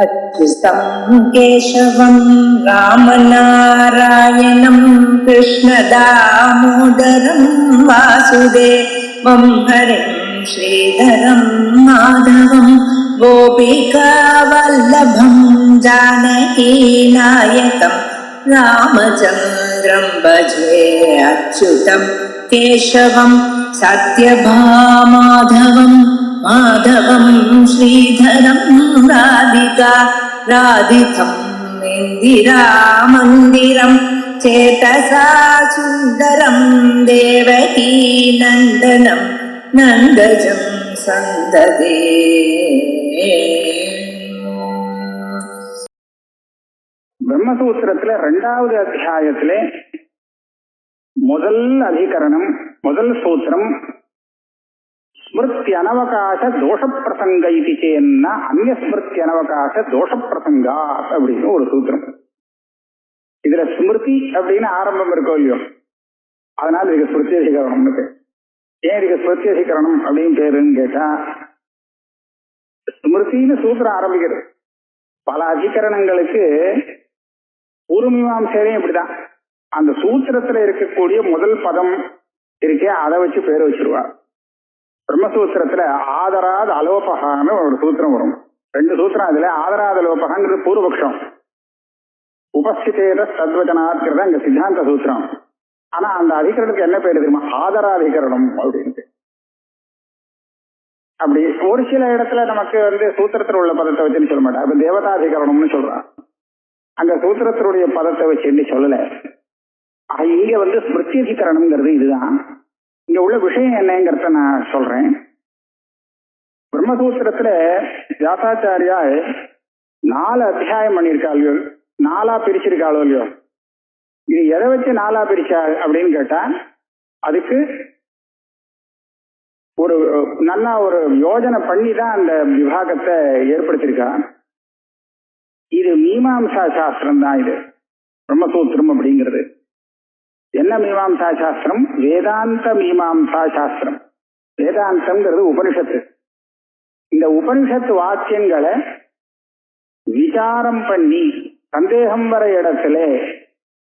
अच्युतं केशवं रामनारायणं कृष्णदामोदरं वासुदेवं हरिं श्रीधरं माधवं गोपिकावल्लभं जानकीनायकं रामचन्द्रं भजे अच्युतं केशवं सत्यभामाधवं माधवं श्रीधरं राधिका राधितं इन्दिरामन्दिरं चेतसा सुन्दरं देवकी नन्दनं नन्दजं सन्ददे. பிரம்மசூத்திரத்துல 2வது அத்தியாயத்திலே முதல் அதிகரணம், முதல் சூத்திரம் ஸ்மிருத்தி அனவகாச தோஷ பிரசங்க இது சேன்னா அந்நிய ஸ்மிருத்தி அனவகாச தோஷ பிரசங்கா அப்படின்னு ஒரு சூத்திரம். இதுல ஸ்மிருதி அப்படின்னு ஆரம்பம் இருக்கோ இல்லையோ, அதனால இதுக்கு ஸ்மிருத்தி அதிகரணம்னு பேர். ஏன் இதுக்கு ஸ்மிருதி அதிகரணம் அப்படின்னு பேருன்னு கேட்டா, ஸ்மிருத்தின்னு சூத்திரம் ஆரம்பிக்கிறது. பல அதிகரணங்களுக்கு பூர்வமீமாம்சையிலையும் இப்படிதான், அந்த சூத்திரத்துல இருக்கக்கூடிய முதல் பதம் இருக்கே அதை வச்சு பேர் வச்சிருவா. பிரம்மசூத்திரத்துல ஆதராத் அலோபகான்னு ஒரு சூத்திரம் வரும். 2 சூத்திரம். அதுல ஆதராத் அலோபகாங்கிறது பூர்வபக்ஷம், உபஸ்திதேத தத்வச்சனாத்கிறதா இங்க சித்தாந்த சூத்திரம். ஆனா அந்த அதிகரணத்துக்கு என்ன பேரு தெரியுமா? ஆதராதிகரணம் அப்படின்ட்டு. அப்படி ஒரு சில இடத்துல நமக்கு சூத்திரத்தில் உள்ள பதத்தை வச்சுன்னு சொல்ல மாட்டா. அப்ப தேவதாதிகரணம்னு சொல்றான், அங்க சூத்திரத்தினுடைய பதத்தை வச்சுன்னு சொல்லல. இங்க ஸ்மிருதி அதிகரணம்ங்கிறது இதுதான். இங்க உள்ள விஷயம் என்னங்கிறத நான் சொல்றேன். பிரம்மசூத்திரத்துல வியாசாச்சாரியா 4 அத்தியாயம் பண்ணியிருக்காளோ, 4ஆ பிரிச்சிருக்காளோ இல்லையோ. இது எதை வச்சு 4ஆ பிரிச்சா அப்படின்னு கேட்டா, அதுக்கு ஒரு நல்லா ஒரு யோஜனை பண்ணி தான் அந்த விபாகத்தை ஏற்படுத்தியிருக்கா. இது மீமாம்சா சாஸ்திரம் தான். இது பிரம்மசூத்திரம் அப்படிங்கிறது என்ன மீமாம்சா சாஸ்திரம்? வேதாந்த மீமாம்சா சாஸ்திரம். வேதாந்தம்ங்கிறது உபனிஷத்து. இந்த உபனிஷத்து வாக்கியங்களை விசாரம் பண்ணி சந்தேகம் வர இடத்துல,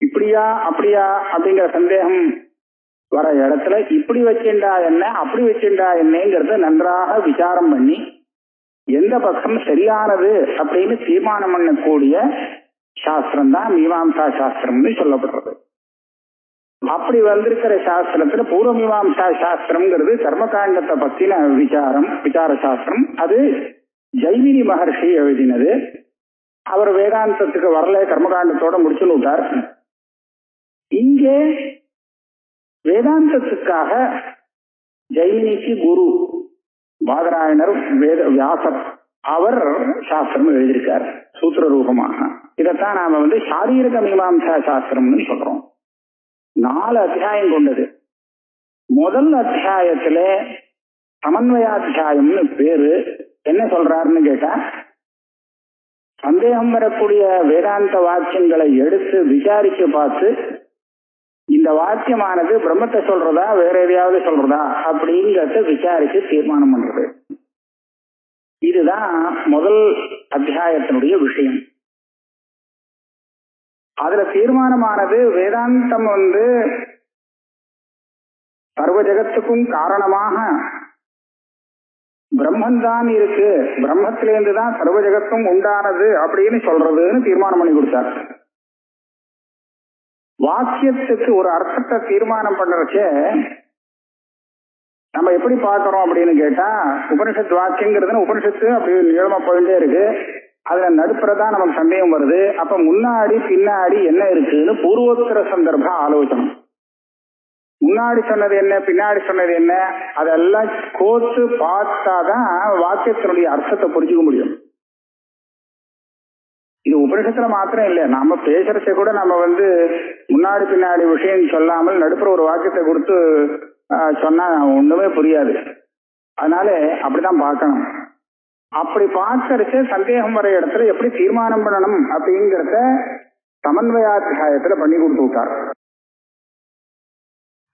இப்படியா அப்படியா அப்படிங்கிற சந்தேகம் வர இடத்துல இப்படி வச்சுண்டா என்ன அப்படி வச்சுண்டா என்னங்கிறத நன்றாக விசாரம் பண்ணி எந்த பக்கம் சரியானது அப்படின்னு தீர்மானம் பண்ணக்கூடிய சாஸ்திரம் தான் மீமாம்சா சாஸ்திரம்னு சொல்லப்படுறது. அப்படி வந்திருக்கிற சாஸ்திரத்துல பூர்வ மீமாம்சா சாஸ்திரம்ங்கிறது கர்மகாண்டத்தை பத்தின விசார சாஸ்திரம். அது ஜைமினி மகர்ஷி எழுதினது. அவர் வேதாந்தத்துக்கு வரல, கர்மகாண்டத்தோட முடிச்சுன்னு விட்டார். இங்கே வேதாந்தத்துக்காக ஜைமினிக்கு குரு பாதராயணர் வியாசர் அவர் சாஸ்திரம் எழுதியிருக்கார் சூத்திர ரூபமாக. இதைத்தான் நாம சாரீரக மீமாம்சா சாஸ்திரம்னு சொல்றோம். 4 அத்தியாயம் கொண்டது. முதல் அத்தியாயத்துல சமன்வயாத்தியாயம்னு பேரு. என்ன சொல்றாருன்னு கேட்டா, சந்தேகம் வரக்கூடிய வேதாந்த வாக்கியங்களை எடுத்து விசாரிக்க பார்த்து இந்த வாக்கியமானது பிரம்மத்தை சொல்றதா வேற எதையாவது சொல்றதா அப்படிங்கிறத விசாரிச்சு தீர்மானம் பண்றது. இதுதான் முதல் அத்தியாயத்தினுடைய விஷயம். அதுல தீர்மானமானது வேதாந்தம் சர்வ ஜகத்துக்கும் காரணமாக பிரம்மன் தான் இருக்கு, பிரம்மத்திலேருந்து தான் சர்வ ஜகத்தும் உண்டானது அப்படின்னு சொல்றதுன்னு தீர்மானம் பண்ணி கொடுத்தார். வாக்கியத்துக்கு ஒரு அர்த்தத்தை தீர்மானம் பண்றச்சே நம்ம எப்படி பார்க்கிறோம் அப்படின்னு கேட்டா, உபனிஷத்து வாக்கியங்கிறது உபனிஷத்து அப்படி நீளமா போயிட்டே இருக்கு. அதுல நடுப்புறதான் நமக்கு சந்தேகம் வருது. அப்ப முன்னாடி பின்னாடி என்ன இருக்குன்னு பூர்வோத்தர சந்தர்ப்ப ஆலோசனை. முன்னாடி சொன்னது என்ன பின்னாடி சொன்னது என்ன அதெல்லாம் கோத்து பார்த்தாதான் வாக்கியத்தினுடைய அர்த்தத்தை புரிஞ்சுக்க முடியும். இது உபனிஷத்துல மாத்திரம் இல்லை, நாம பேசுறத கூட நம்ம முன்னாடி பின்னாடி விஷயம் சொல்லாமல் நடுப்புற ஒரு வாக்கியத்தை கொடுத்து சொன்னா ஒண்ணுமே புரியாது. அதனால அப்படிதான் பார்க்கணும். அப்படி பார்க்கறச்சு சந்தேகம் வர இடத்துல எப்படி தீர்மானம் பண்ணணும் அப்படிங்கிறத சமன்வயாத்தியாயத்துல பண்ணி கொடுத்து விட்டார்.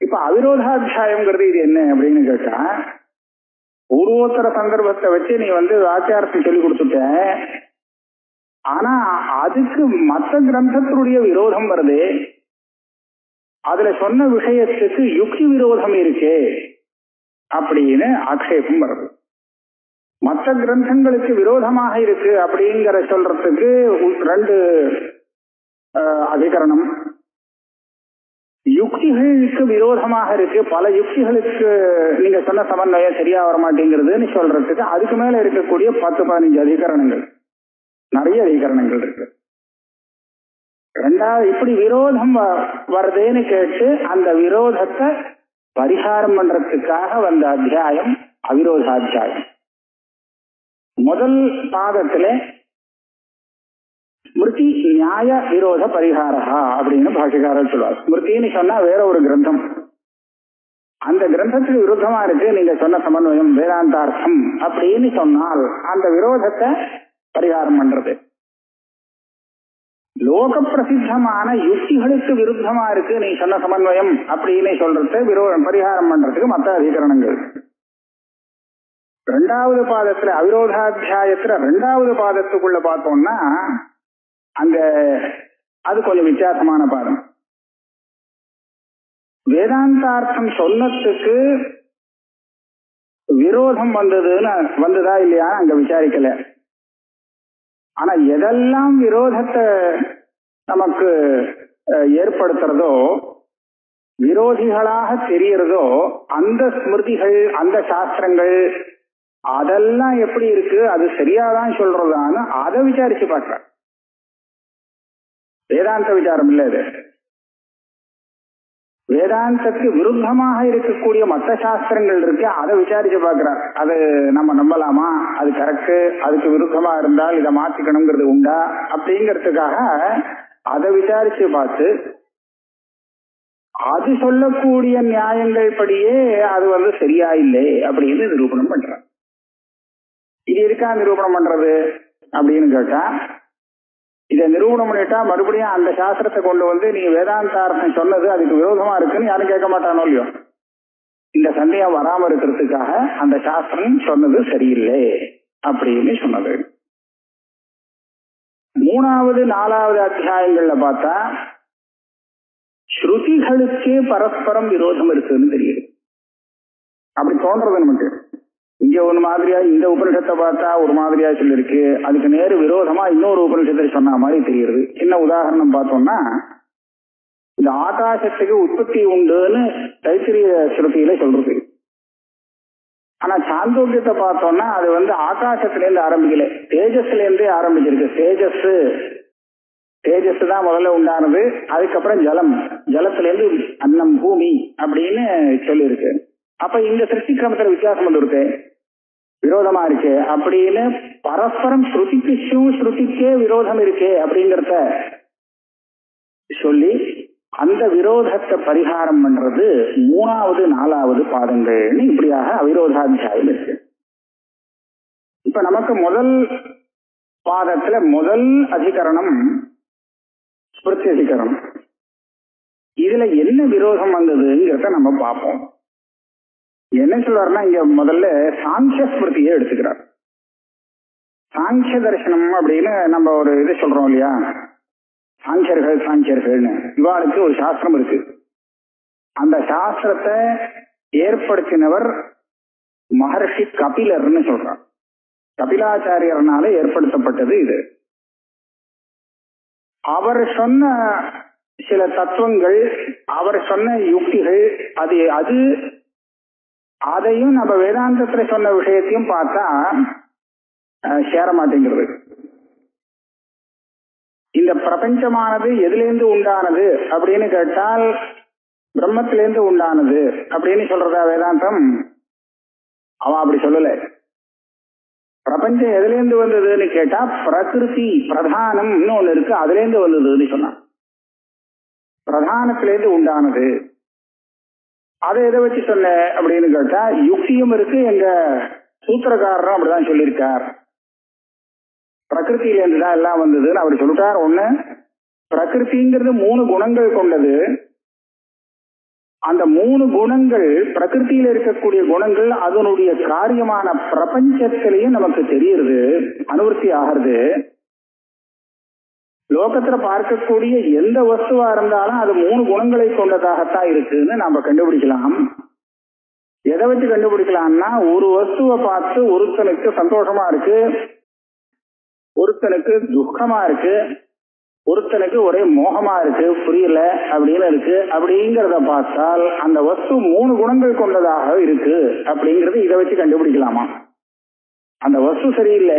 இப்ப அவிரோதாத்தியாயம்ங்கிறது இது என்ன அப்படின்னு கேட்டா, பூர்வோத்தர சந்தர்ப்பத்தை வச்சு நீ வாக்கியார்த்தம் சொல்லி கொடுத்துட்ட, ஆனா அதுக்கு மற்ற கிரந்தத்தினுடைய விரோதம் வருது, அதுல சொன்ன விஷயத்துக்கு யுக்தி விரோதம் இருக்கே அப்படின்னு ஆக்ஷேபம் வருது. மற்ற கிரந்தங்களுக்கு விரோதமாக இருக்கு அப்படிங்கிற சொல்றதுக்கு ரெண்டு அதிகரணம். யுக்திகளுக்கு விரோதமாக இருக்கு, பல யுக்திகளுக்கு நீங்க சொன்ன சமன்வயம் சரியா வர மாட்டேங்கிறதுன்னு சொல்றதுக்கு அதுக்கு மேல இருக்கக்கூடிய 10-15 அதிகரணங்கள், நிறைய அதிகரணங்கள் இருக்கு. ரெண்டாவது இப்படி விரோதம் வருதுன்னு கேட்டு அந்த விரோதத்தை பரிகாரம் பண்றதுக்காக வந்த அத்தியாயம் அவிரோதாத்தியாயம். முதல் பாதத்துல ஸ்மிருதி நியாய விரோத பரிகாரா அப்படின்னு பாஷிகாரர் சொல்லுவார். ஸ்மிருதின்னு சொன்னா வேற ஒரு கிரந்தம், அந்த கிரந்தத்துக்கு விருத்தமா இருக்கு நீங்க சொன்ன சமன்வயம் வேதாந்தார்த்தம் அப்படின்னு சொன்னால் அந்த விரோதத்தை பரிகாரம் பண்றது. லோக பிரசித்தமான யுக்திகளுக்கு விருத்தமா இருக்கு நீ சொன்ன சமன்வயம் அப்படின்னு சொல்றது பரிகாரம் பண்றதுக்கு மற்ற அதிகரணங்கள். ரெண்டாவது பாதத்துல அவிரோதாத்தியாயத்துல ரெண்டாவது பாதத்துக்குள்ள பார்த்தோம்னா அங்க அது கொஞ்சம் வித்தியாசமான பாதம். வேதாந்தார்த்தம் சொன்னதுக்கு விரோதம் வந்ததா இல்லையா அங்க விசாரிக்கல. ஆனா எதெல்லாம் விரோதத்தை நமக்கு ஏற்படுத்துறதோ, விரோதிகளாக தெரியறதோ அந்த ஸ்மிருதிகள் அந்த சாஸ்திரங்கள் அதெல்லாம் எப்படி இருக்கு, அது சரியாதான் சொல்றதான்னு அதை விசாரிச்சு பார்க்க. வேதாந்த விசாரம் இல்லை இது. வேதாந்தத்துக்கு விருத்தமாக இருக்கக்கூடிய மற்ற சாஸ்திரங்கள் இருக்கு, அதை விசாரிச்சு பார்க்கிறார். அது நம்ம நம்பலாமா, அது கரெக்ட், அதுக்கு விருத்தமா இருந்தால் இதை மாத்திக்கணுங்கிறது உண்டா அப்படிங்கிறதுக்காக அதை விசாரிச்சு பார்த்து அது சொல்லக்கூடிய நியாயங்கள் படியே அது சரியா இல்லை அப்படின்னு நிரூபணம் பண்றார். இது இருக்கா நிரூபணம் பண்றது அப்படின்னு கேட்டா, இதை நிரூபணம் பண்ணிட்டா மறுபடியும் அந்த சாஸ்திரத்தை கொண்டு வந்து நீ வேதாந்தார்த்தம் சொன்னது அதுக்கு விரோதமா இருக்குன்னு யாரும் கேட்க மாட்டானோ இல்லையோ. இந்த சந்தேகம் வராம இருக்கிறதுக்காக அந்த சாஸ்திரம் சொன்னது சரியில்லை அப்படின்னு சொன்னது. மூணாவது நாலாவது அத்தியாயங்கள்ல பார்த்தா ஸ்ருதிகளுக்கே பரஸ்பரம் விரோதம் இருக்குன்னு தெரியுது. அப்படி தோன்றது நமக்கு. இங்க ஒரு மாதிரியா இந்த உபனிஷத்தை பார்த்தா ஒரு மாதிரியா சொல்லிருக்கு, அதுக்கு நேரு விரோதமா இன்னொரு உபனிஷத்தை சொன்ன மாதிரி தெரியுது. சின்ன உதாரணம் பார்த்தோம்னா, இந்த ஆகாசத்துக்கு உற்பத்தி உண்டுன்னு தைத்திரிய ஸ்ருதியில சொல்றது. ஆனா சாந்தோக்கியத்தை பார்த்தோம்னா அது ஆகாசத்துல இருந்து ஆரம்பிக்கல, தேஜஸ்ல இருந்தே ஆரம்பிச்சிருக்கு. தேஜஸ் தான் முதல்ல உண்டானது, அதுக்கப்புறம் ஜலத்துல இருந்து அன்னம் பூமி அப்படின்னு சொல்லியிருக்கு. அப்ப இந்த சிருஷ்டி கிரமத்துல வித்தியாசம் வந்துருக்கு, விரோதமா இருக்கு அப்படின்னு பரஸ்பரம் ஸ்ருதிக்கே விரோதம் இருக்கே அப்படிங்கிறத சொல்லி அந்த விரோதத்தை பரிகாரம் பண்றது மூணாவது நாலாவது பாதங்கள்னு இப்படியாக அவிரோதாத்தியாயம் இருக்கு. இப்ப நமக்கு முதல் பாதத்துல முதல் அதிகரணம் ஸ்மிருதி அதிகரணம். இதுல என்ன விரோதம் வந்ததுங்கிறத நம்ம பார்ப்போம். என்ன சொல்றாருன்னா, இங்க முதல்ல சாங்கிய ஸ்மிருதியை எடுத்துக்கிறார். சாங்கிய தரிசனம் அப்படின்னு நம்ம ஒரு இது சொல்றோம் இல்லையா, சாங்கியர்கள்னு இவாளுக்கு ஒரு சாஸ்திரம் இருக்கு. அந்த சாஸ்திரத்தை ஏற்படுத்தினவர் மகர்ஷி கபிலர்னு சொல்றார். கபிலாச்சாரியர்னால ஏற்படுத்தப்பட்டது இது. அவர் சொன்ன சில தத்துவங்கள், அவர் சொன்ன யுக்திகள், அதையும் நம்ம வேதாந்தத்துல சொன்ன விஷயத்தையும் பார்த்தா சேர மாட்டேங்கிறது. இந்த பிரபஞ்சமானது எதிலிருந்து உண்டானது அப்படின்னு கேட்டால் பிரம்மத்திலிருந்து உண்டானது அப்படின்னு சொல்றதா வேதாந்தம்? அவன் அப்படி சொல்லல. பிரபஞ்சம் எதுலேருந்து வந்ததுன்னு கேட்டா பிரகிருதி பிரதானம்னு ஒண்ணு இருக்கு, அதுல இருந்து வந்ததுன்னு சொன்னான். பிரதானத்திலேருந்து உண்டானது. அதை எதை வச்சு சொன்ன அப்படின்னு கேட்டா யுக்தியும் இருக்கு, எங்க சூத்திரக்காரரும் அப்படிதான் சொல்லியிருக்கார். பிரகிருத்திலேருந்து தான் எல்லாம் வந்ததுன்னு அவர் சொல்லிட்டார். ஒண்ணு, பிரகிருதிங்கிறது 3 குணங்கள் கொண்டது. அந்த 3 குணங்கள், பிரகிருத்தியில இருக்கக்கூடிய குணங்கள் அதனுடைய காரியமான பிரபஞ்சத்திலையும் நமக்கு தெரியுது, அனுவர்த்தி ஆகிறது. லோகத்துல பார்க்கக்கூடிய எந்த வஸ்துவா இருந்தாலும் அது 3 குணங்களை கொண்டதாகத்தான் இருக்குன்னு நாம கண்டுபிடிக்கலாம். எதை வச்சு கண்டுபிடிக்கலாம்னா, ஒரு வஸ்துவை பார்த்து ஒருத்தனுக்கு சந்தோஷமா இருக்கு, ஒருத்தனுக்கு துக்கமா இருக்கு, ஒருத்தனுக்கு ஒரே மோகமா இருக்கு, புரியல அப்படின்னு இருக்கு, அப்படிங்கிறத பார்த்தால் அந்த வஸ்து 3 குணங்கள் கொண்டதாக இருக்கு அப்படிங்கறது இதை வச்சு கண்டுபிடிக்கலாமா? அந்த வஸ்து சரியில்லை,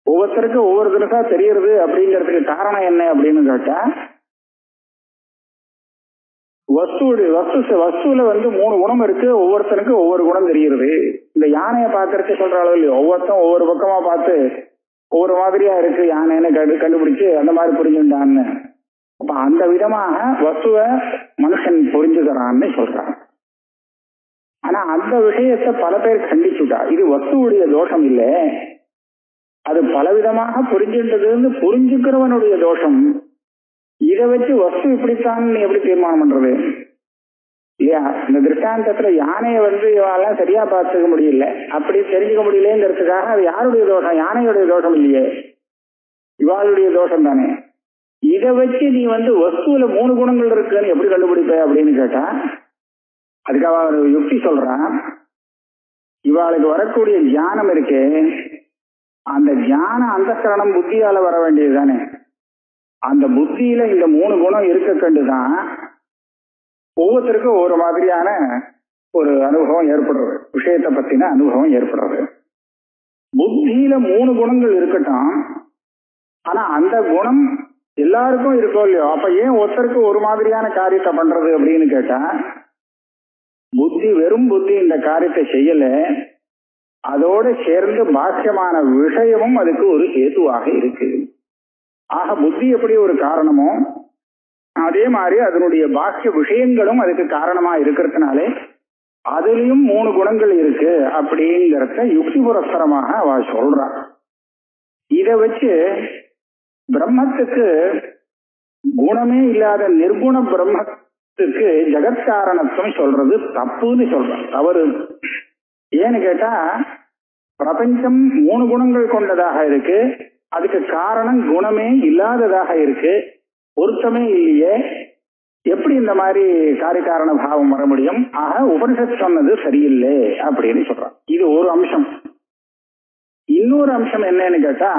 ஒவ்வொருத்தருக்கு ஒவ்வொரு தினசா தெரியறது அப்படிங்கிறதுக்கு காரணம் என்ன அப்படின்னு கேட்டா, வஸ்துல 3 குணம் இருக்கு, ஒவ்வொருத்தனுக்கு ஒவ்வொரு குணம் தெரிகிறது. இந்த யானையை பார்க்கறதுக்கு சொல்ற அளவு இல்லையோ, ஒவ்வொருத்தன் ஒவ்வொரு பக்கமா பார்த்து ஒவ்வொரு மாதிரியா இருக்கு யானைன்னு கண்டுபிடிச்சு அந்த மாதிரி புரிஞ்சுட்டான்னு. அப்ப அந்த விதமாக வஸ்துவ மனுஷன் புரிஞ்சுக்கிறான்னு சொல்றான். ஆனா அந்த விஷயத்தை பல பேர் கண்டிச்சுட்டா, இது வஸ்துவுடைய தோஷம் இல்லை, அது பலவிதமாக புரிஞ்சுன்றதுன்னு புரிஞ்சுக்கிறவனுடைய தோஷம். இதை வச்சு வஸ்து இப்படித்தான் எப்படி தீர்மானம் பண்றது இல்லையா? இந்த திருஷ்டாந்தத்துல யானையை இவெல்லாம் சரியா பார்த்துக்க முடியல, அப்படி தெரிஞ்சுக்க முடியலங்கிறதுக்காக அது யாருடைய தோஷம்? யானையுடைய தோஷம் இல்லையே, இவாளுடைய தோஷம் தானே. இதை வச்சு நீ வஸ்துல 3 குணங்கள் இருக்குன்னு எப்படி கண்டுபிடிப்ப அப்படின்னு கேட்டா, அதுக்காக ஒரு யுக்தி சொல்றான். இவாளுக்கு வரக்கூடிய ஞானம் இருக்கே, அந்த ஞான அந்தஸ்கரணம் புத்தியால வர வேண்டியது தானே. அந்த புத்தியில இந்த 3 குணம் இருக்க கண்டுதான் ஒவ்வொருத்தருக்கும் ஒரு மாதிரியான ஒரு அனுபவம் ஏற்படுறது, விஷயத்தை பத்தின அனுபவம் ஏற்படுறது. புத்தியில 3 குணங்கள் இருக்கட்டும், ஆனா அந்த குணம் எல்லாருக்கும் இருக்கோ இல்லையோ, அப்ப ஏன் ஒருத்தருக்கு ஒரு மாதிரியான காரியத்தை பண்றது அப்படின்னு கேட்டா, வெறும் புத்தி இந்த காரியத்தை செய்யல, அதோட சேர்ந்து பாக்கியமான விஷயமும் அதுக்கு ஒரு ஹேதுவாக இருக்கு. ஆக புத்தி எப்படி ஒரு காரணமோ அதே மாதிரி அதனுடைய பாக்கிய விஷயங்களும் அதுக்கு காரணமா இருக்கிறதுனாலே அதுலயும் 3 குணங்கள் இருக்கு அப்படிங்கிறத யுக்தி புரஸ்தரமாக அவ சொல்றா. இதை வச்சு பிரம்மத்துக்கு குணமே இல்லாத நிர்குண பிரம்மத்துக்கு ஜெகத்காரணத்துவம் சொல்றது தப்புன்னு சொல்றான், தவறு. ஏன்னு கேட்டா, பிரபஞ்சம் 3 குணங்கள் கொண்டதாக இருக்கு, அதுக்கு காரணம் குணமே இல்லாததாக இருக்கு, பொருத்தமே இல்லையே, எப்படி இந்த மாதிரி காரிகாரண பாவம் வர முடியும்? ஆக உபனிஷத் சொன்னது சரியில்லை அப்படின்னு சொல்றான். இது ஒரு அம்சம். இன்னொரு அம்சம் என்னன்னு கேட்டா,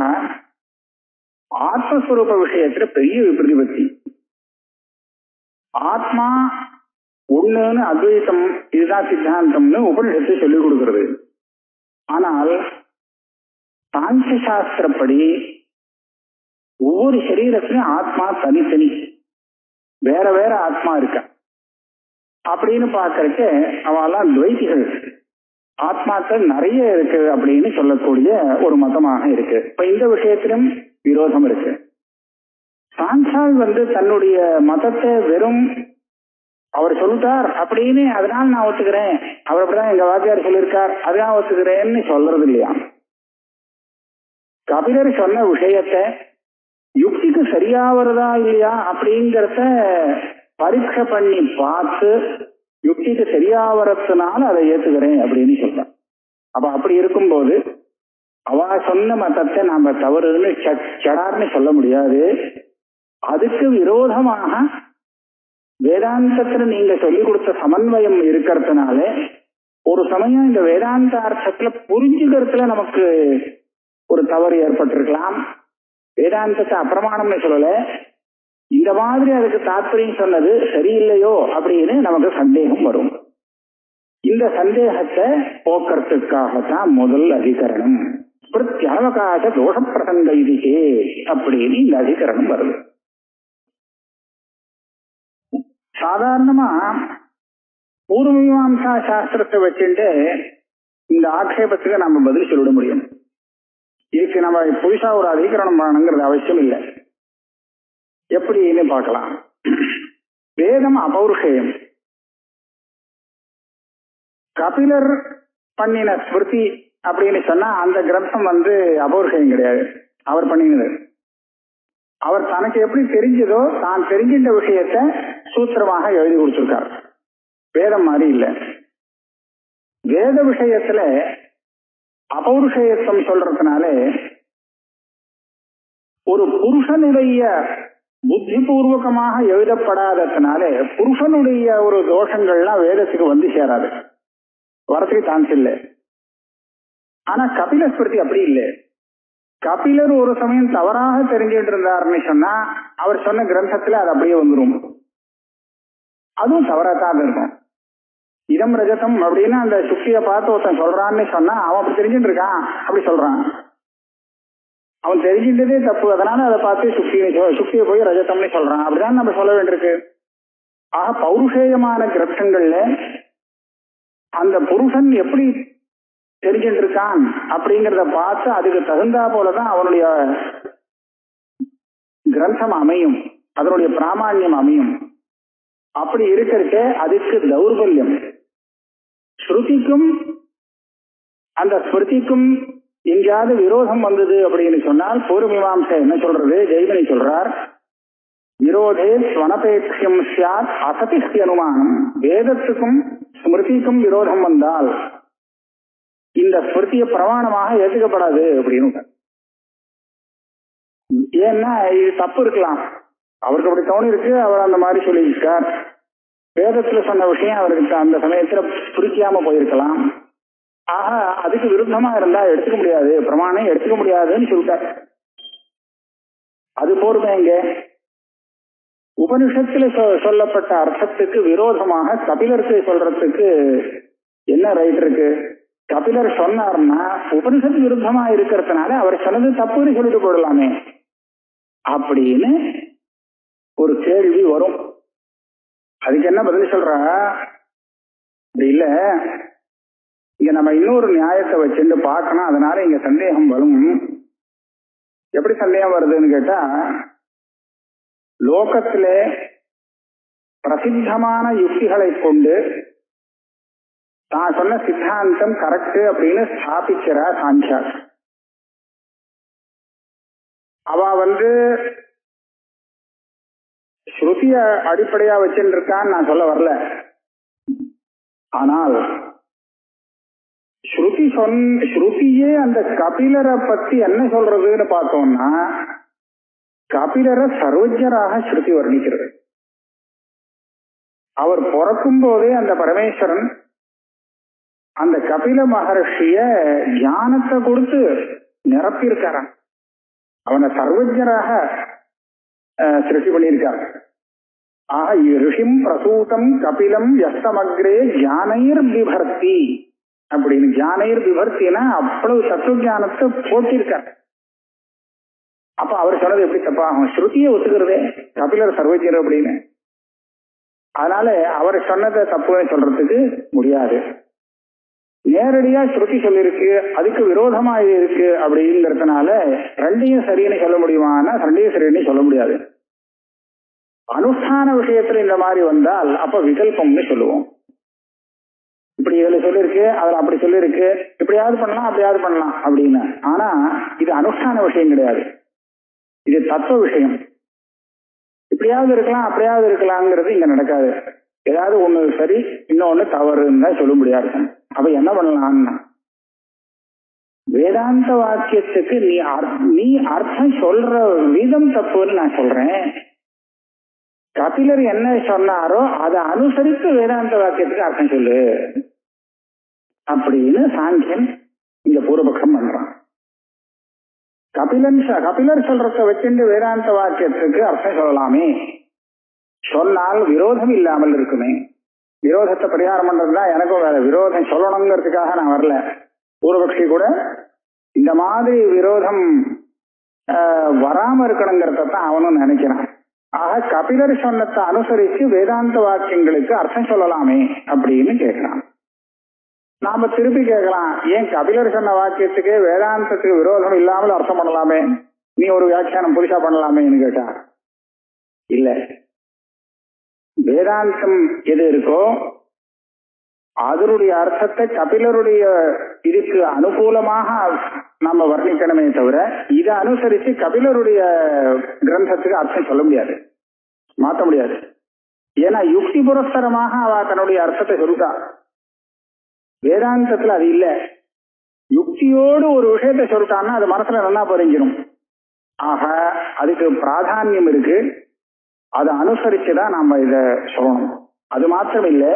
ஆத்மஸ்வரூப விஷயத்துல பெரிய விபிரதிபத்தி. ஆத்மா ஒண்ணுன்னு அத்வைத்தம், இதுதான் சித்தாந்தம்னு உபனிஷத்து சொல்லிக் கொடுக்கிறது. ஆனால் சாங்கிய சாஸ்திரப்படி ஒவ்வொரு சரீரத்திலும் ஆத்மா தனித்தனி, வேற வேற ஆத்மா இருக்க அப்படின்னு பாக்குறக்க அவெல்லாம் துவைத்திகள். ஆத்மாக்கள் நிறைய இருக்கு அப்படின்னு சொல்லக்கூடிய ஒரு மதமாக இருக்கு. இப்ப இந்த விஷயத்திலும் விரோதம் இருக்கு. சான்சால் தன்னுடைய மதத்தை வெறும் அவர் சொல்லிட்டார் அப்படின்னு அதனால நான் ஒத்துக்கிறேன், அவர் அப்படிதான் எங்க வாத்தியார் சொல்லியிருக்கார் அதான் ஒத்துக்கிறேன்னு சொல்றது இல்லையா. கபிலர் சொன்ன விஷயத்தை யுக்திக்கு சரியா வருதா இல்லையா அப்படிங்கிறத பரீட்சை பண்ணி பார்த்து யுக்திக்கு சரியா வரதுனால அதை ஏத்துக்கிறேன் அப்படின்னு சொல்றான். அப்ப அப்படி இருக்கும்போது அவ சொன்ன மதத்தை நாம தவறுன்னு சடார்னு சொல்ல முடியாது. அதுக்கு விரோதமாக வேதாந்தத்துல நீங்க சொல்லிக் கொடுத்த சமன்வயம் இருக்கிறதுனால ஒரு சமயம் இந்த வேதாந்த அர்த்தத்துல புரிஞ்சுக்கிறதுல நமக்கு ஒரு தவறு ஏற்பட்டிருக்கலாம். வேதாந்தத்தை அப்பிரமாணம்னு சொல்லல, இந்த மாதிரி அதுக்கு தாற்பயம் சொன்னது சரியில்லையோ அப்படின்னு நமக்கு சந்தேகம் வரும். இந்த சந்தேகத்தை போக்குறதுக்காகத்தான் முதல் அதிகரணம் பிரத்யவகாச தோஷ பிரசங்க இதுகே அப்படின்னு இந்த அதிகரணம் வருது. சாதாரணமா பூர்வமீமாம்சா சாஸ்திரத்தை வச்சுட்டு இந்த ஆட்சேபத்துக்கு நம்ம பதில் சொல்லிட முடியும். இதுக்கு நம்ம புதுசா ஒரு அதிகரணம் பண்ணணுங்கிறது அவசியம் இல்லை. எப்படின்னு பார்க்கலாம். வேதம் அபௌருஷேயம். கபிலர் பண்ணின ஸ்மிருதி அப்படின்னு சொன்னா அந்த கிரந்தம் அபௌருஷேயம் கிடையாது, அவர் பண்ணினது. அவர் தனக்கு எப்படி தெரிஞ்சதோ தான் தெரிஞ்சின்ற விஷயத்த சூத்திரமாக எழுதி கொடுத்திருக்கார். வேதம் மாதிரி இல்லை. வேத விஷயத்துல அபௌருஷேயத்துவம் சொல்றதுனால ஒரு புருஷனுடைய புத்திபூர்வகமாக எழுதப்படாததுனாலே புருஷனுடைய ஒரு தோஷங்கள்லாம் வேதத்துக்கு வந்து சேராது, வரத்துக்கு சான்ஸ் இல்லை. ஆனா கபில ஸ்மிருதி அப்படி இல்லை. கபிலர் ஒரு சமயம் தவறாக தெரிஞ்சுட்டு இருந்தாருன்னு சொன்னா அவர் சொன்ன கிரந்தத்துல அது அப்படியே வந்துடும். அதுவும் தவறாத்தான் இருக்கும். இதம் ரஜதம் அப்படின்னு அந்த சுக்தியை பார்த்து ஒருத்தன் சொல்றான்னு சொன்னா அவன் அப்படி தெரிஞ்சுட்டு இருக்கான், அப்படி சொல்றான். அவன் தெரிஞ்சின்றதே தப்பு, அதனால அதை பார்த்து சுக்தியை போய் ரஜதம்னு சொல்றான். அப்படிதான் நம்ம சொல்ல வேண்டியிருக்கு. ஆக பௌருஷேயமான கிரந்தங்கள்ல அந்த புருஷன் எப்படி தெரிஞ்சுட்டு இருக்கான் அப்படிங்கிறத பார்த்து அதுக்கு தகுந்தா போலதான் அவனுடைய கிரந்தம் அமையும், அதனுடைய பிராமாண்யம் அமையும். அப்படி இருக்கிறது அதுக்கு தௌர்பல்யம். ஸ்ருதிக்கும் அந்த ஸ்மிருதிக்கும் எங்கேயாவது விரோதம் வந்தது அப்படின்னு சொன்னால் பூர்வமீமாம்சை என்ன சொல்றது? ஜெய்மினி சொல்றார், விரோதே ஸ்வனபேட்சியம் சியாத் அசதிஸ்தி அனுமானம். வேதத்துக்கும் ஸ்மிருதிக்கும் விரோதம் வந்தால் இந்த ஸ்மிருதிய பிரமாணமாக ஏற்றுக்கப்படாது அப்படின்னு. ஏன்னா இது தப்பு இருக்கலாம், அவருக்கு அப்படி தோணி இருக்கு, அவர் அந்த மாதிரி சொல்லியிருக்கார். வேதத்துல சொன்ன விஷயம் அவருக்கு அந்த சமயத்துல புரிக்காம போயிருக்கலாம். ஆக அதுக்கு விருத்தமா இருந்தா எடுத்துக்க முடியாது, பிரமாணம் எடுத்துக்க முடியாதுன்னு சொல்லிட்டார். அது போருமே இங்க உபனிஷத்துல சொல்லப்பட்ட அர்த்தத்துக்கு விரோதமாக கபிலருக்கு சொல்றதுக்கு என்ன ரைட் இருக்கு? கபிலர் சொன்னார்னா உபனிஷத்து விருத்தமா இருக்கிறதுனால அவர் சொன்னது தப்புன்னு சொல்லிட்டு போடலாமே அப்படின்னு ஒரு கேள்வி வரும். அதுக்கு என்ன பதில் சொல்ற? அப்படி இல்ல, இங்க நம்ம இன்னொரு நியாயத்தை வச்சுட்டு பார்க்கணும், அதனால இங்க சந்தேகம் வரும். எப்படி சந்தேகம் வருதுன்னு கேட்டா, லோகத்திலே பிரசித்தமான யுக்திகளை கொண்டு தான் சொன்ன சித்தாந்தம் கரெக்ட் அப்படின்னு ஸ்தாபிக்கிறா சாங்கியா. அவ ஸ்ருதிய அடிப்படையா வச்சுட்டு இருக்கான்னு நான் சொல்ல வரல. ஆனால் ஸ்ருதியே அந்த கபிலரை பத்தி என்ன சொல்றதுன்னு பார்த்தோம்னா, கபிலரை சர்வஜராக ஸ்ருதி வர்ணிக்கிறது. அவர் பிறக்கும் போதே அந்த பரமேஸ்வரன் அந்த கபில மகர்ஷிய ஞானத்தை கொடுத்து நிரப்பியிருக்காராம். அவனை சர்வஜராக சிருஷ்டி பண்ணியிருக்கார். ஆக ரிஷிம் பிரசூதம் கபிலம் யஸ்தமக்ரே ஞானைர் விபர்த்தி அப்படின்னு. ஞானைர் விபர்த்தினா அவ்வளவு தத்துவ ஞானத்தை போட்டிருக்கார். அப்ப அவர் சொன்னது எப்படி தப்பாகும்? ஸ்ருதியை ஒத்துக்கிறதே கபிலர் சர்வஜர் அப்படின்னு. அதனால அவர் சொன்னதை தப்புன்னு சொல்றதுக்கு முடியாது. நேரடியா ஸ்ருதி சொல்லிருக்கு, அதுக்கு விரோதமா இருக்கு அப்படிங்கிறதுனால ரெண்டையும் சரின்னு சொல்ல முடியுமானா ரெண்டையும் சரின்னு சொல்ல முடியாது. அனுஷ்டான விஷயத்துல இந்த மாதிரி வந்தால் அப்ப விகல்பம்னு சொல்லுவோம். இப்படி இதுல சொல்லிருக்கு, அதுல அப்படி சொல்லிருக்கு, இப்படியாவது பண்ணலாம் அப்படியாவது பண்ணலாம் அப்படின்னு. ஆனா இது அனுஷ்டான விஷயம் கிடையாது, இது தத்துவ விஷயம். இப்படியாவது இருக்கலாம் அப்படியாவது இருக்கலாங்கிறது இங்க நடக்காது. ஏதாவது ஒண்ணு சரி இன்னொன்னு தவறுன்னு தான் சொல்ல முடியாது. அப்ப என்ன பண்ணலாம்னா, வேதாந்த வாக்கியத்துக்கு நீ அர்த்தம் சொல்ற விதம் தப்புன்னு நான் சொல்றேன். கபிலர் என்ன சொன்னாரோ அதை அனுசரித்து வேதாந்த வாக்கியத்துக்கு அர்த்தம் சொல்லு அப்படின்னு சாங்கியன் இங்க பூர்வபக்ஷம் பண்றான். கபிலர் சொல்றத வச்சுட்டு வேதாந்த வாக்கியத்துக்கு அர்த்தம் சொல்லலாமே, சொன்னால் விரோதம் இல்லாமல் இருக்குமே. விரோதத்தை பரிகாரம் பண்றதுதான் எனக்கும் வேற. விரோதம் சொல்லணுங்கிறதுக்காக நான் வரல. பூர்வபக்ஷி கூட இந்த மாதிரி விரோதம் வராம இருக்கணுங்கிறதான் அவனும் நினைக்கிறான். ஆக கபிலர் சொன்னத்தை அனுசரிச்சு வேதாந்த வாக்கியங்களுக்கு அர்த்தம் சொல்லலாமே அப்படின்னு கேட்கிறான். நாம திருப்பி கேட்கலாம், ஏன் கபிலர் சொன்ன வாக்கியத்துக்கு வேதாந்தத்துக்கு விரோதம் இல்லாமல் அர்த்தம் பண்ணலாமே, நீ ஒரு வியாக்கியானம் புதுசா பண்ணலாமேன்னு கேட்டா, இல்ல, வேதாந்தம் எது இருக்கோ அதனுடைய அர்த்தத்தை கபிலருடைய இதுக்கு அனுகூலமாக நம்ம வர்ணிக்கணுமே தவிர இதை அனுசரிச்சு கபிலருடைய கிரந்தத்துக்கு அர்த்தம் சொல்ல முடியாது, மாற்ற முடியாது. ஏன்னா யுக்தி புரஸ்தரமாக அவ தன்னுடைய அர்த்தத்தை சொல்லிட்டா. வேதாந்தத்துல அது இல்ல. யுக்தியோடு ஒரு விஷயத்தை சொல்லிட்டான்னா அது மனசுல நல்லா பதிஞ்சிடும். ஆக அதுக்கு பிராதானியம் இருக்கு. அதை அனுசரிச்சுதான் நாம இத சொல்லணும். அது மாத்திரம் இல்லை,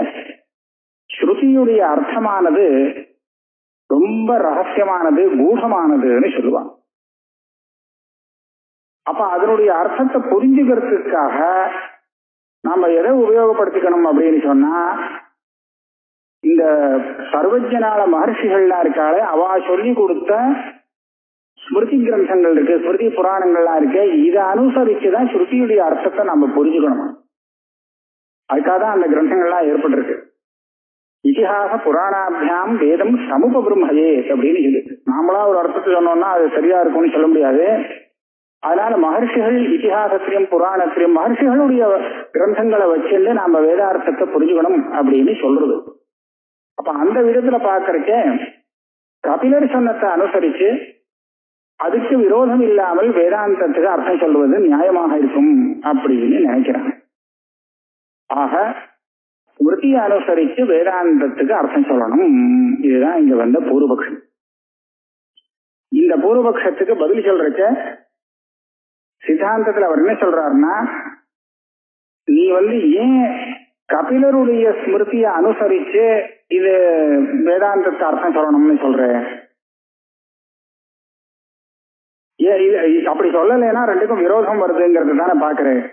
ஸ்ருதியுடைய அர்த்தமானது ரொம்ப ரகசியமானது, கூடமானதுன்னு சொல்லுவாங்க. அப்ப அதனுடைய அர்த்தத்தை புரிஞ்சுக்கிறதுக்காக நாம எதை உபயோகப்படுத்திக்கணும் அப்படின்னு சொன்னா, இந்த சர்வஜனால மகர்ஷிகள்லாம் இருக்காளே, அவ சொல்லி கொடுத்த ஸ்மிருதி கிரந்தங்கள் இருக்கு, ஸ்மிருதி புராணங்கள்லாம் இருக்கு, இதை அனுசரிச்சுதான் ஸ்ருதியுடைய அர்த்தத்தை நம்ம புரிஞ்சுக்கணும். அதுக்காக தான் அந்த கிரந்தங்கள்லாம் ஏற்பட்டிருக்கு. இதிகாச புராணாபியாம் வேதம் சமுபபிரம்மயே அப்படின்னு சொல்லு. நாமளா ஒரு அர்த்தத்தை சொன்னோம்னா அது சரியா இருக்கும்னு சொல்ல முடியாது. அதனால மகர்ஷிகள் இதிகாசத்திலையும் புராணத்திலையும் மகர்ஷிகளுடைய கிரந்தங்களை வச்சுட்டு நாம வேதார்த்தத்தை புரிஞ்சுக்கணும் அப்படின்னு சொல்றது. அப்ப அந்த விதத்துல பாக்குறக்க கபிலர் சொன்னத்தை அனுசரிச்சு அதுக்கு விரோதம் இல்லாமல் வேதாந்தத்துக்கு அர்த்தம் சொல்வது நியாயமாக இருக்கும் அப்படின்னு நினைக்கிறாங்க. ஆக ஸ்மிருதியை அனுசரிச்சு வேதாந்தத்துக்கு அர்த்தம் சொல்லணும். இதுதான் இங்க வந்த பூர்வபக்ஷம். இந்த பூர்வபக்ஷத்துக்கு பதில் சொல்றச்ச சித்தாந்தத்துல அவர் என்ன சொல்றாருன்னா, நீ ஏன் கபிலருடைய ஸ்மிருதியை அனுசரிச்சு இது வேதாந்தத்தை அர்த்தம் சொல்லணும்னு சொல்ற? அப்படி சொல்லலைன்னா ரெண்டுக்கும் விரோதம் வருதுங்கிறது தானே பாக்குறேன்.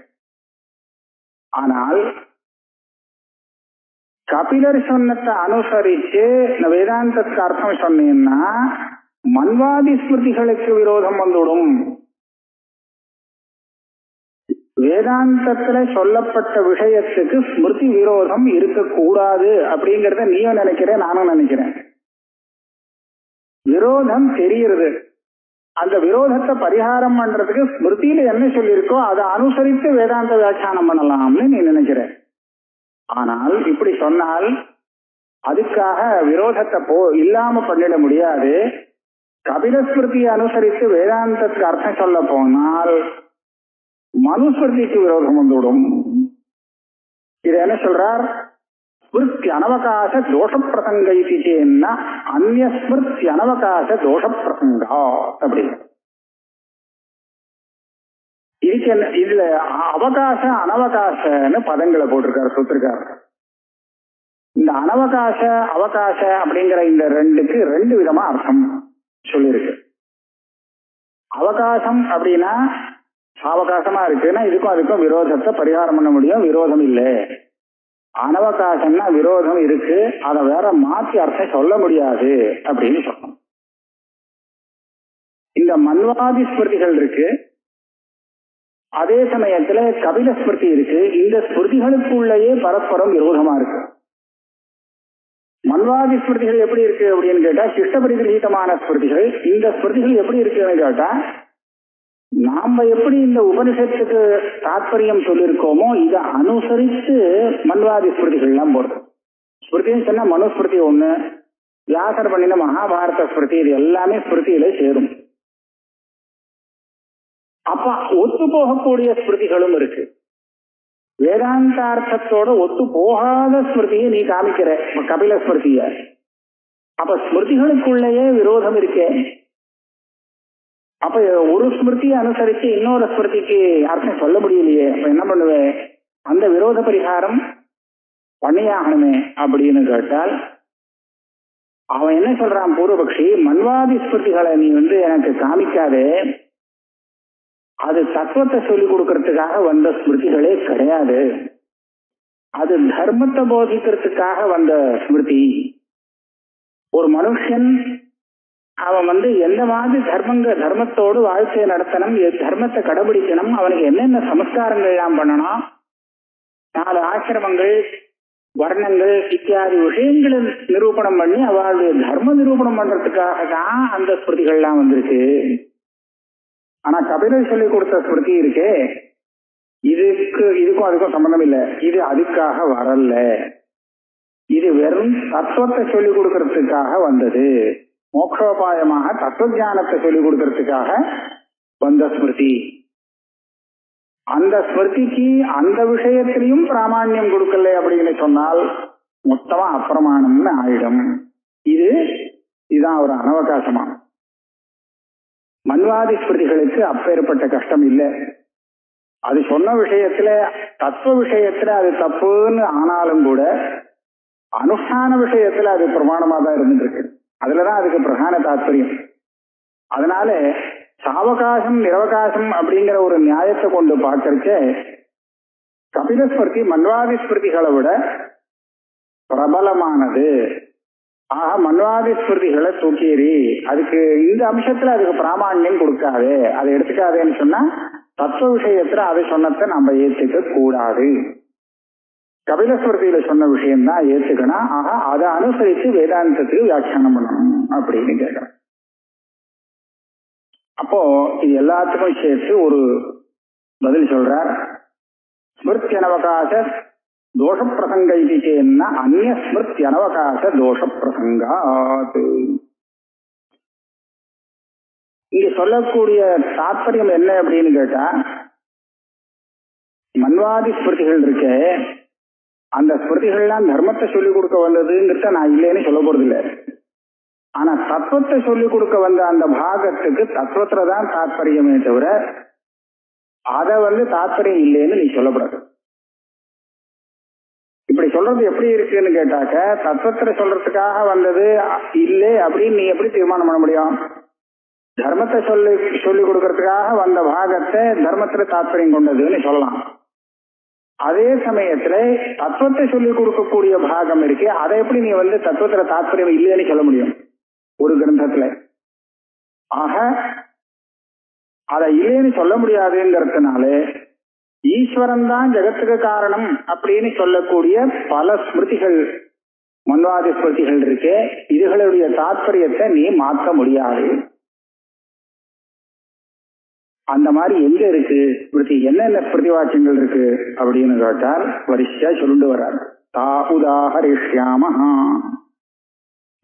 ஆனால் கபிலர் சொன்னத்தை அனுசரிச்சு வேதாந்தத்துக்கு அர்த்தம் சொன்னீங்கன்னா மன்வாதி ஸ்மிருதிகளுக்கு விரோதம் வந்துவிடும். வேதாந்தத்துல சொல்லப்பட்ட விஷயத்துக்கு ஸ்மிருதி விரோதம் இருக்கக்கூடாது அப்படிங்கறத நீயும் நினைக்கிறேன், நானும் நினைக்கிறேன். விரோதம் தெரியுது, அந்த விரோதத்தை பரிகாரம் பண்றதுக்கு ஸ்மிருதியில என்ன சொல்லியிருக்கோ அதை அனுசரித்து வேதாந்த வியாக்கியானம் பண்ணலாம்னு நீ நினைக்கிற. ஆனால் இப்படி சொன்னால் அதுக்காக விரோதத்தை இல்லாம பண்ணிட முடியாது. கபிலஸ்மிருதியை அனுசரித்து வேதாந்தத்துக்கு அர்த்தம் சொல்ல போனால் மனுஸ்மிருதிக்கு விரோதம் வந்துவிடும். இது என்ன சொல்றார்? ஸ்மிருத்தி அனவகாச தோஷ பிரசங்கா அந்நிய ஸ்மிருத்தி அனவகாச தோஷ பிரசங்கா அப்படி. இதுக்கு என்ன, இதுல அவகாச அனவகாசன்னு பதங்களை போட்டிருக்காரு சூத்திரக்கார். இந்த அனவகாச அவகாச அப்படிங்கிற இந்த ரெண்டுக்கு ரெண்டு விதமா அர்த்தம் சொல்லியிருக்கு. அவகாசம் அப்படின்னா சாவகாசமா இருக்குன்னா இதுக்கும் அதுக்கும் விரோதத்தை பரிகாரம் பண்ண முடியும், விரோதம் இல்லை. அனவகாசம்னா விரோதம் இருக்கு, அதை வேற மாற்றி அர்த்தம் சொல்ல முடியாது அப்படின்னு சொல்லணும். இந்த மன்வாதி ஸ்மிருதிகள் இருக்கு, அதே சமயத்துல கபில ஸ்மிருதி இருக்கு. இந்த ஸ்மிருதிகளுக்குள்ளேயே பரஸ்பரம் விரோதமா இருக்கு. மன்வாதி ஸ்மிருதிகள் எப்படி இருக்கு அப்படின்னு கேட்டா சிஷ்ட பரிகிரகீதமான ஸ்மிருதிகள். இந்த ஸ்மிருதிகள் எப்படி இருக்குன்னு கேட்டா நாம எப்படி இந்த உபனிஷத்துக்கு தாற்பயம் சொல்லியிருக்கோமோ இதை அனுசரித்து மன்வாதி ஸ்மிருதிகள் எல்லாம் போடுறது. ஸ்மிருதின்னு சொன்னா மனுஸ்மிருதி ஒண்ணு, வியாசர் பண்ணின மகாபாரத ஸ்மிருதி, இது எல்லாமே ஸ்மிருதியில சேரும். அப்ப ஒத்து போகக்கூடிய ஸ்மிருதிகளும் இருக்கு. வேதாந்தார்த்தத்தோட ஒத்து போகாத ஸ்மிருதியை நீ காமிக்கிற கபில ஸ்மிருதிய. அப்ப ஸ்மிருதிகளுக்குள்ளேயே விரோதம் இருக்கே. அப்ப ஒரு ஸ்மிருதியை அனுசரிச்சு இன்னொரு ஸ்மிருதிக்கு அர்த்தம் சொல்ல முடியலையே, அப்ப என்ன பண்ணுவேன்? அந்த விரோத பரிகாரம் பண்ணியாகணுமே அப்படின்னு கேட்டால் அவன் என்ன சொல்றான் பூர்வபக்ஷி, மன்வாதி ஸ்மிருதிகளை நீ எனக்கு காமிக்காதே, அது தத்துவத்தை சொல்லிக் கொடுக்கறதுக்காக வந்த ஸ்மிருதிகளே கிடையாது, அது தர்மத்தை போதிக்கிறதுக்காக வந்த ஸ்மிருதி. ஒரு மனுஷன் அவன் எந்த மாதிரி தர்மத்தோடு வாழ்க்கையை நடத்தணும், தர்மத்தை கடைபிடிக்கணும், அவனுக்கு என்னென்ன சமஸ்காரங்கள் எல்லாம் பண்ணணும், 4 ஆசிரமங்கள் வர்ணங்கள் இத்தியாதி விஷயங்களை நிரூபணம் பண்ணி அவளுடைய தர்ம நிரூபணம் பண்றதுக்காக தான் அந்த ஸ்மிருதிகள்லாம் வந்திருக்கு. ஆனா கபிலர் சொல்லி கொடுத்த ஸ்மிருதி இருக்கே, இதுக்கும் அதுக்கும் சம்பந்தம் இல்லை, இது அதுக்காக வரல, இது வெறும் தத்துவத்தை சொல்லிக் கொடுக்கறதுக்காக வந்தது, மோட்சோபாயமாக தத்துவஞானத்தை சொல்லிக் கொடுக்கறதுக்காக வந்த ஸ்மிருதி. அந்த ஸ்மிருதிக்கு அந்த விஷயத்திலையும் பிராமான்யம் கொடுக்கல அப்படின்னு சொன்னால் மொத்தமா அப்பிரமாணம்னு ஆயிடும். இதுதான் ஒரு அனவகாசமான. மன்வாதி ஸ்மிருதிகளுக்கு அப்பேற்பட்ட கஷ்டம் இல்லை. அது சொன்ன விஷயத்துல தத்துவ விஷயத்துல அது தப்புன்னு ஆனாலும் கூட அனுஷ்டான விஷயத்துல அது பிரமாணமா தான் இருந்துட்டு இருக்கு. அதுலதான் அதுக்கு பிரதான தாத்பரியம். அதனால சாவகாசம் நிரவகாசம் அப்படிங்கிற ஒரு நியாயத்தை கொண்டு பார்க்கறச்ச கபிலஸ்மிருதி மன்வாதி ஸ்மிருதிகளை விட பிரபலமானது. ஆக மன்வாதி ஸ்மிருதிகளை தூக்கேறி அதுக்கு இந்த அம்சத்துல அதுக்கு பிராமாண்யம் கொடுக்காது, அதை எடுத்துக்காதேன்னு சொன்னா தத்துவ விஷயத்துல அதை சொன்னதை நம்ம ஏற்றுக்க கூடாது. கபிலஸ்மிருதியில சொன்ன விஷயம்தான் ஏற்றுக்கணும். ஆக அதை அனுசரித்து வேதாந்தத்துக்கு வியாக்கியானம் பண்ணணும் அப்படின்னு கேட்கிறேன். அப்போ இது எல்லாத்துக்கும் சேர்த்து ஒரு பதில் சொல்றார். ஸ்மிருத்தி அனவகாச தோஷ பிரசங்க இதுன்னா அந்நிய ஸ்மிருத்தி அனவகாச தோஷ பிரசங்காத். இங்க சொல்லக்கூடிய தாற்பயம் என்ன அப்படின்னு கேட்டா, மன்வாதி ஸ்மிருதிகள் இருக்கு, அந்த ஸ்மிருதிகள்லாம் தர்மத்தை சொல்லிக் கொடுக்க வந்ததுங்கிறத நான் இல்லைன்னு சொல்ல போறது இல்லை. ஆனா தத்துவத்தை சொல்லிக் கொடுக்க வந்த அந்த பாகத்துக்கு தத்துவத்துல தான் தாற்பயமே தவிர அதை தாற்பயம் இல்லைன்னு நீ சொல்லப்படாது. இப்படி சொல்றது எப்படி இருக்குன்னு கேட்டாக்க, தத்துவத்துல சொல்றதுக்காக வந்தது இல்லை அப்படின்னு நீ எப்படி தீர்மானம் பண்ண முடியும்? தர்மத்தை சொல்லி கொடுக்கறதுக்காக வந்த பாகத்தை தர்மத்துல தாற்பயம் கொண்டதுன்னு சொல்லலாம். அதே சமயத்துல தத்துவத்தை சொல்லிக் கொடுக்கக்கூடிய பாகம் இருக்கு, அதை எப்படி நீ தத்துவத்துல தாற்பயம் இல்லைன்னு சொல்ல முடியும் ஒரு கிரந்தத்துல? ஆக அதை இல்லைன்னு சொல்ல முடியாதுங்கிறதுனால ஈஸ்வரன் தான் ஜெகத்துக்கு காரணம் அப்படின்னு சொல்லக்கூடிய பல ஸ்மிருதிகள் மன்வாதி ஸ்மிருதிகள் இருக்கு. இதுகளுடைய தாற்பயத்தை நீ மாற்ற முடியாது. அந்த மாதிரி எங்க இருக்கு ஸ்மிருதி, என்னென்ன ஸ்மிருதி வாக்கியங்கள் இருக்கு அப்படின்னு கேட்டால் வரிசையா சொல்லிட்டு வர்றார். தா உதாஹரிஷ்யாமஹா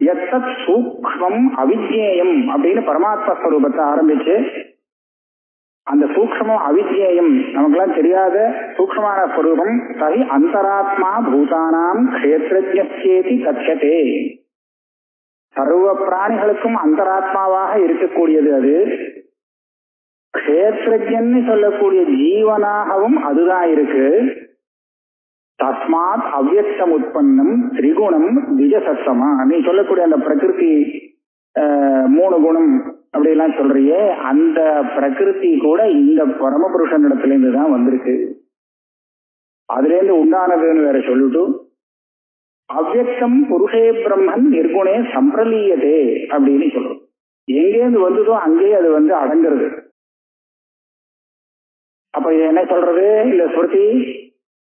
யத்தத் சூக்ஷ்மம் அவிஜ்ஞேயம் அப்படின்னு பரமாத்ம ஸ்வரூபத்தை ஆரம்பிச்சு அந்த சூக்ஷ்மம் அவிஜ்ஞேயம் நமக்கெல்லாம் தெரியாத சூக்ஷ்மமான ஸ்வரூபம் தரி அந்தராத்மா பூதானாம் க்ஷேத்ரஜ்ஞேதி கட்சதே. சர்வ பிராணிகளுக்கும் அந்தராத்மாவாக இருக்கக்கூடியது அது. க்ஷேத்ரஜன்னு சொல்லக்கூடிய ஜீவனாகவும் அதுதான் இருக்கு. தஸ்மாத் அவ்யக்தம் உற்பன்னம் திரிகுணம் திஜசத்தமா. நீ சொல்லக்கூடிய அந்த பிரகிருதி 3 குணம் அப்படி எல்லாம் சொல்றியே, அந்த பிரகிருதி கூட இந்த பரமபுருஷன் இடத்துல இருந்து தான் வந்திருக்கு. அதுல இருந்து உண்டானதுன்னு வேற சொல்லிட்டு அவ்யக்தம் புருஷே பிரம்மன் நிர்குணே சம்பிரலீயதே அப்படின்னு சொல்றோம். எங்கேருந்து வந்ததோ அங்கேயே அது அடங்குறது. அப்ப இது என்ன சொல்றது? இந்த ஸ்மிருதி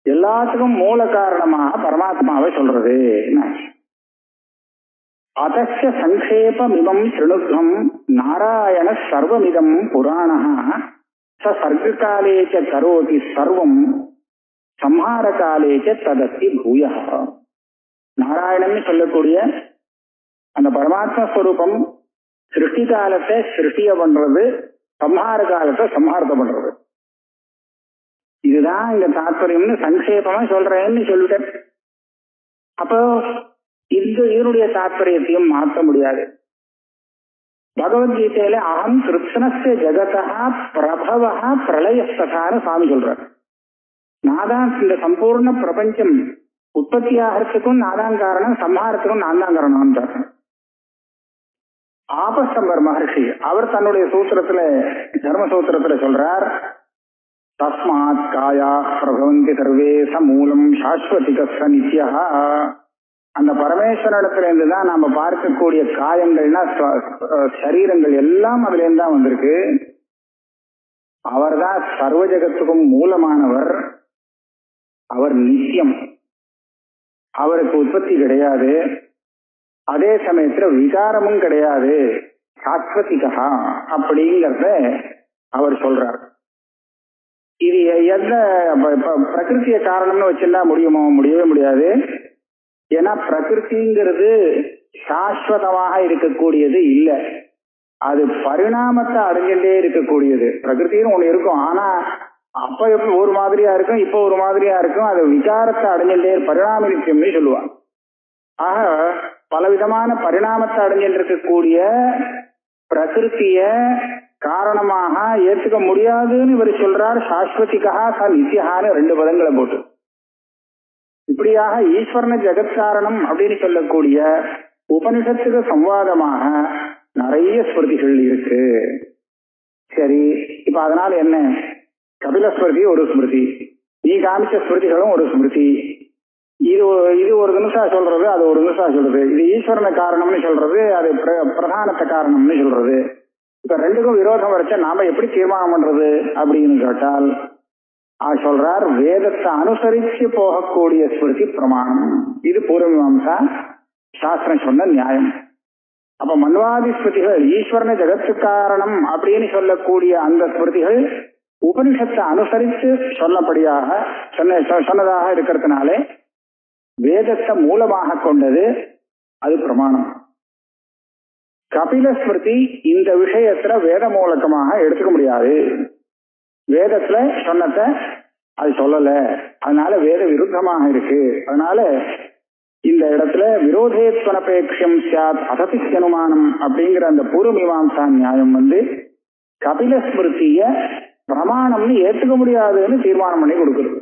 எல்லாத்துக்கும் மூல காரணமாக பரமாத்மாவை சொல்றது. அதச்ச சங்கேபமிமம் ஸ்ருணுத்வம் நாராயண சர்வமிதம் புராணः ச சர்க்ககாலேச்ச கரோதி சர்வம் சம்ஹாரகாலேச்ச ததஸ்தி பூயः. நாராயணன் சொல்லக்கூடிய அந்த பரமாத்மா ஸ்வரூபம் சிருஷ்டி காலத்தை சிருஷ்டிய பண்றது, சம்ஹார காலத்தை சம்ஹாரத்தை பண்றது. இதுதான் இங்க தாற்பயம்னு சங்கேபமா சொல்றேன்னு சொல்லிட்டேன். அப்போ இதனுடைய தாற்பயத்தையும் மாற்ற முடியாது. பகவத்கீதையில அகம் கிருஷ்ணஸ்ய ஜெகதா பிரபவ பிரளயஸ்தகான்னு சுவாமி சொல்றார். நாதான் இந்த சம்பூர்ண பிரபஞ்சம் உற்பத்தி ஆகிறதுக்கும் நாதான் காரணம், சம்ஹாரத்துக்கும் நான் தான் காரணம்ன்றார். ஆபஸ்தம்பர் மகர்ஷி அவர் தன்னுடைய சூத்திரத்துல தர்மசூத்திரத்துல சொல்றார், தஸ்மாத் காயா பிரபவந்தி சர்வே சமூலம் சாஸ்வதிக நித்யா. அந்த பரமேஸ்வரத்துல இருந்து தான் நாம பார்க்கக்கூடிய காயங்கள்னா சரீரங்கள் எல்லாம் அதுல இருந்து தான் வந்திருக்கு. அவர் தான் சர்வ ஜெகத்துக்கும் மூலமானவர். அவர் நித்தியம், அவருக்கு உற்பத்தி கிடையாது, அதே சமயத்துல விகாரமும் கிடையாது, சாஸ்வதிகா அப்படிங்கறத அவர் சொல்றார். இது எந்த பிரகிருத்திய காரணம்னு வச்சிருந்தா முடியுமோ? முடியவே முடியாது. ஏன்னா பிரகிருதிங்கிறது சாஸ்வதமாக இருக்கக்கூடியது இல்லை, அது பரிணாமத்தை அடைஞ்சுட்டே இருக்கக்கூடியது. பிரகிருத்தின்னு ஒண்ணு இருக்கும், ஆனா அப்ப ஒரு மாதிரியா இருக்கும், இப்ப ஒரு மாதிரியா இருக்கும், அது விகாரத்தை அடைஞ்சுட்டே பரிணாம நிச்சயம்னு சொல்லுவாங்க. ஆக பலவிதமான பரிணாமத்தை அடைஞ்சிட்டு இருக்கக்கூடிய பிரகிருத்திய காரணமாக ஏற்றுக்க முடியாதுன்னு இவர் சொல்றார். சாஸ்வதிகா ச நித்யஹான்னு 2 பதங்களை போட்டு. இப்படியாக ஈஸ்வரன ஜெகத்காரணம் அப்படின்னு சொல்லக்கூடிய உபனிஷத்துக்கு சம்வாதமாக நிறைய ஸ்மிருதிகள் இருக்கு. சரி, இப்ப அதனால என்ன? கபில ஸ்மிருதி ஒரு ஸ்மிருதி, நீ காமிச்ச ஸ்மிருதிகளும் ஒரு ஸ்மிருதி. இது ஒரு நிமிஷம் சொல்றது, அது ஒரு நிமிஷம் சொல்றது. இது ஈஸ்வரன காரணம்னு சொல்றது, அது பிரதானத்த காரணம்னு சொல்றது. இப்ப 2க்கும் விரோதம் வரைச்சா நாம எப்படி தீர்மானம் பண்றது அப்படின்னு கேட்டால் சொல்றார், வேதத்தை அனுசரிச்சு போகக்கூடிய ஸ்மிருதி பிரமாணம். இது பூர்வமீமாம்சா சாஸ்திரம் சொன்ன நியாயம். அப்ப மன்வாதி ஸ்மிருதிகள் ஈஸ்வரன ஜெகத்து காரணம் அப்படின்னு சொல்லக்கூடிய அந்த ஸ்மிருதிகள் உபனிஷத்தை அனுசரித்து சொன்னதாக இருக்கிறதுனாலே வேதத்தை மூலமாக கொண்டது, அது பிரமாணம். கபில ஸ்மிருதி இந்த விஷயத்துல வேத மூலகமாக எடுத்துக்க முடியாது. வேதத்துல சொன்னத அது சொல்லல, அதனால வேத விருத்தமாக இருக்கு. அதனால இந்த இடத்துல விரோதேத்வனபேட்சம் சாத் அதபித்யனுமானம் அப்படிங்கிற அந்த பூர்வமீமாம்சா நியாயம் கபில ஸ்மிருதிய பிரமாணம்னு ஏற்றுக்க முடியாதுன்னு தீர்மானம் பண்ணி கொடுக்குறது.